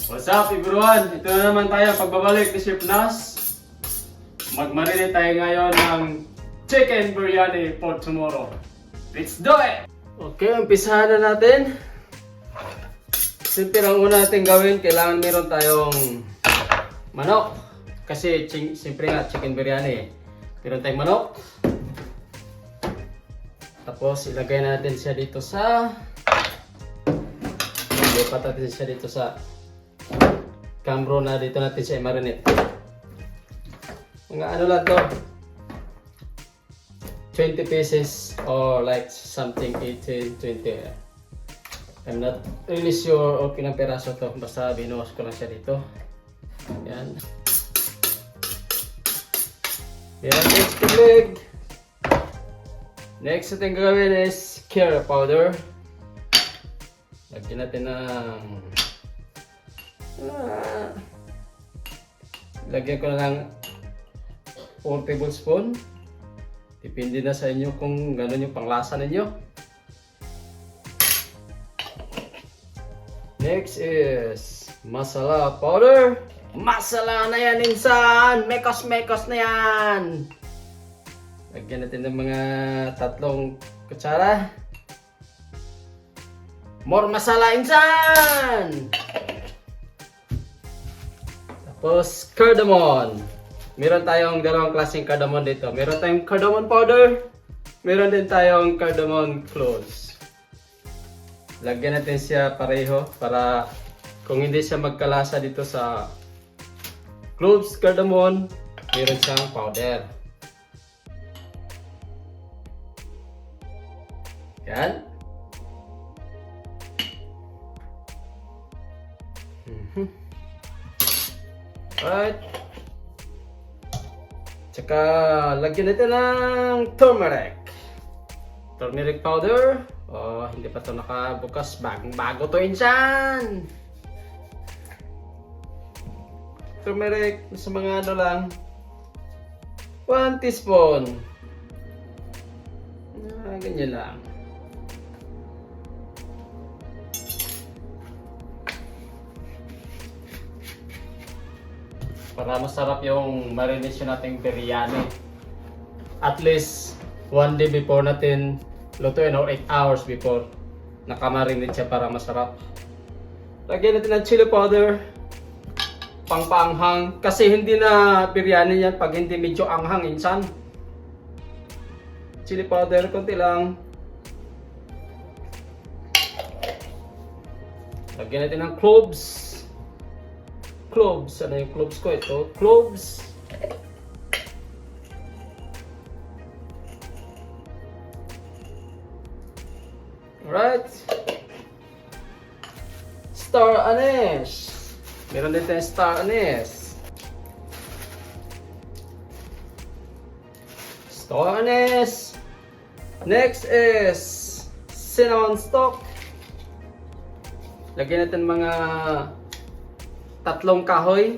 What's up everyone? Ito na naman tayo pagbabalik ni Chef Nas. Magmarinate tayo ngayon ng chicken biryani for tomorrow. Let's do it! Okay, umpisahan na natin. Siyempre ang una natin gawin, kailangan meron tayong manok. Kasi siyempre nga chicken biryani. Meron tayong manok. Tapos ilagay natin siya dito sa... Lipat natin siya dito sa camro na dito natin siya i-marinate. Mga ano lang to, 20 pieces or like something 18, 20. I'm not really sure o pinang peraso to, basta binuhos ko lang siya dito. Yan. Yan, next tubig. Next natin gagawin is curry powder. Lagyan natin ng lagyan ko na lang 4 tablespoon. Depende na sa inyo kung gano'n yung panglasa ninyo. Next is masala powder. Masala na yan insan! Mekos-mekos na yan! Lagyan natin ng mga 3 kutsara. More masala insan! Tapos cardamom. Meron tayong dalawang klaseng cardamom dito. Meron tayong cardamom powder. Meron din tayong cardamom cloves. Lagyan natin siya pareho para kung hindi siya magkalasa dito sa cloves, cardamom, meron siyang powder. Yan. Right. Tsaka lagyan natin ng turmeric. Turmeric powder. Oh, hindi pa ito nakabukas. Bagong-bago to insan. Turmeric sa mga ano lang. 1 teaspoon. Ganyan lang. Para masarap yung marination nating biryani. At least 1 day before natin lutuin or 8 hours before nakamarinate siya para masarap. Lagyan natin ng chili powder. Pangpanghang. Kasi hindi na biryani yan pag hindi medyo anghang insan. Chili powder, konti lang. Lagyan natin ng cloves. Cloves, ano yung cloves ko? Ito, cloves. Alright. Star anise. Meron din tayong star anise. Star anise. Next is cinnamon stock. Lagyan natin mga 3 kahoy.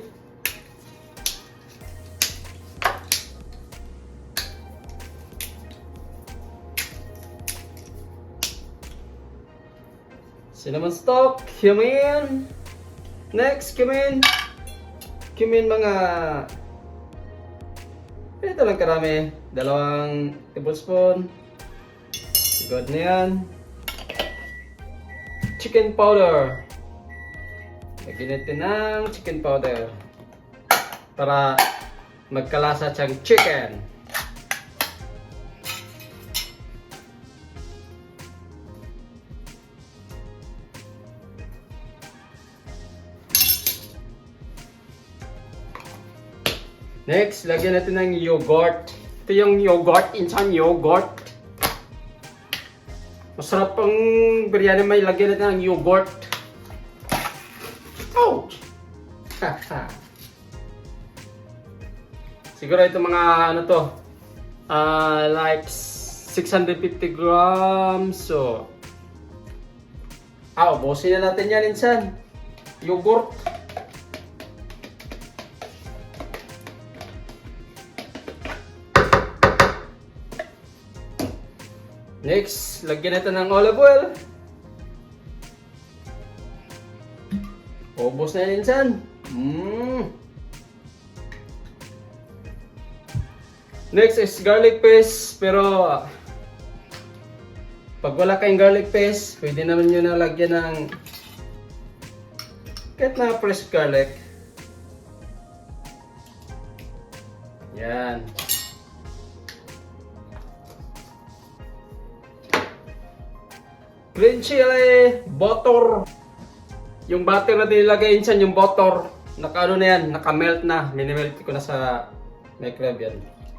Cinnamon stock, cumin. Next, cumin. Cumin mga ito lang karami. 2 tablespoon. Good na yan. Chicken powder. Lagyan natin ng chicken powder para magkalasa siyang chicken. Next, lagyan natin ng yogurt. Ito yung yogurt, insan yogurt. Masarap pang biryani may lagyan natin ng yogurt. Ouch! Siguro ito mga ano to, like 650 grams. So, ubusin na natin yan insan. Yogurt. Next, lagyan natin ng olive oil. Ubos na yan, insan. Next is garlic paste. Pero pag wala kayong garlic paste, pwede naman nyo na lagyan ng kahit na fresh garlic. Yan. Green chili, butter. Yung butter na nilagay dyan, yung butter, naka-ano na yan, naka-melt na. Minimelt ko na sa microwave yan.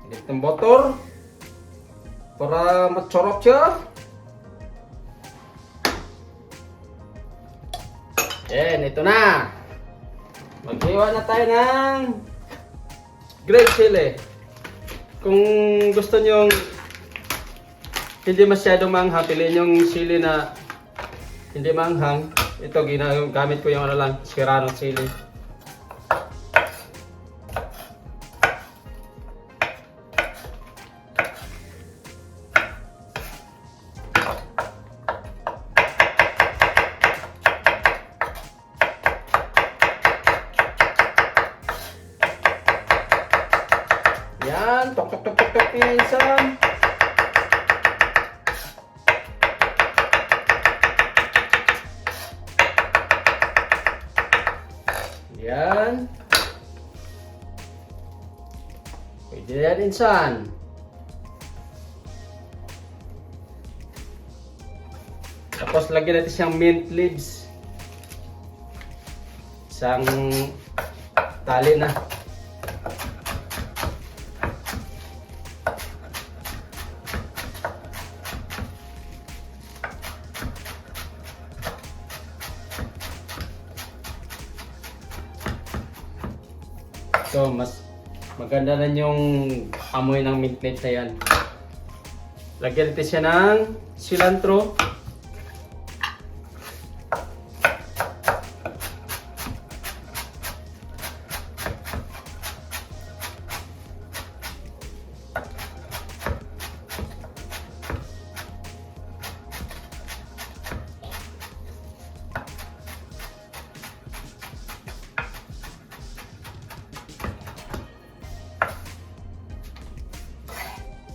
Itong butter para matsorok siya. Yan, ito na. Maghiwa na tayo ng green chili. Kung gusto nyong hindi masyadong manghang, piliin yung chili na hindi manghang. Ito, gamit ko yung ano lang, Serrano chili. Yan, tok tok tok tok tok minsan. Yan. Pwede yan insan. Tapos lagyan natin siyang mint leaves. Isang tali na. So, mas maganda na yung amoy ng mint leaves na yan. Lagyan natin siya ng cilantro.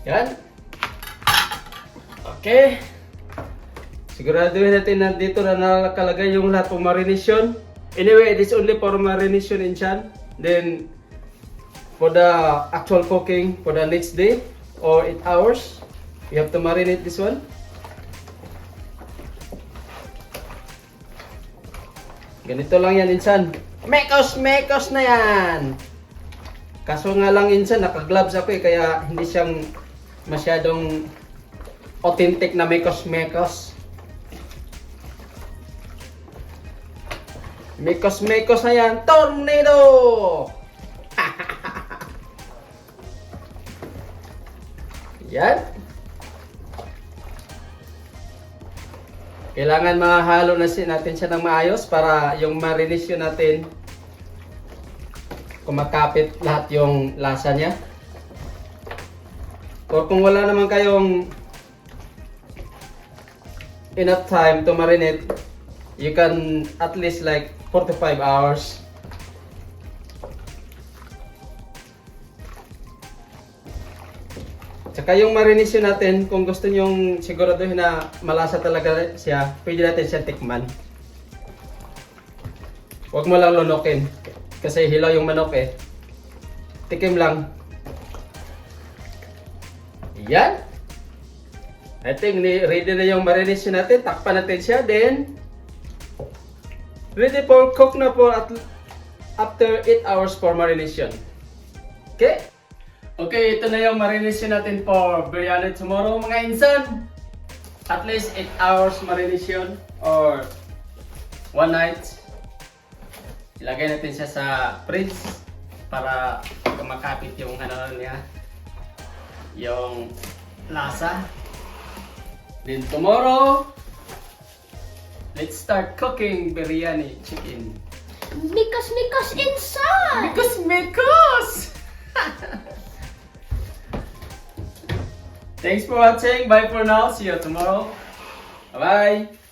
Yan. Okay. Siguraduhin natin na dito na nakalagay yung lahat ng marination. Anyway, it is only for marination in chan. Then, for the actual cooking for the next day or 8 hours, you have to marinate this one. Ganito lang yan, insan. Mekos na yan! Kaso nga lang, insan, naka-gloves ako kaya hindi siyang masyadong authentic na mekos. Mekos na yan. Tornado! Yan. Kailangan mahalo na natin siya ng maayos para yung marination natin kumakapit lahat yung lasa niya. Or kung wala naman kayong enough time to marinate, you can at least like 45 hours. Tsaka yung marination natin, kung gusto nyong siguraduhin na malasa talaga siya, pwede natin siya tikman. Huwag mo lang lunukin. Kasi hilaw yung manok eh. Tikim lang. Yan. I think ready na yung marination natin. Takpan natin siya. Then, ready for cook na po after 8 hours for marination. Okay? Okay, ito na yung marination natin for biryani tomorrow mga insan. At least 8 hours marination or 1 night. Ilagay natin siya sa fridge para kumakapit yung ano niya, yung lasa. Then tomorrow, let's start cooking biryani chicken. Mikos inside! Mikos! Thanks for watching. Bye for now. See you tomorrow. Bye-bye.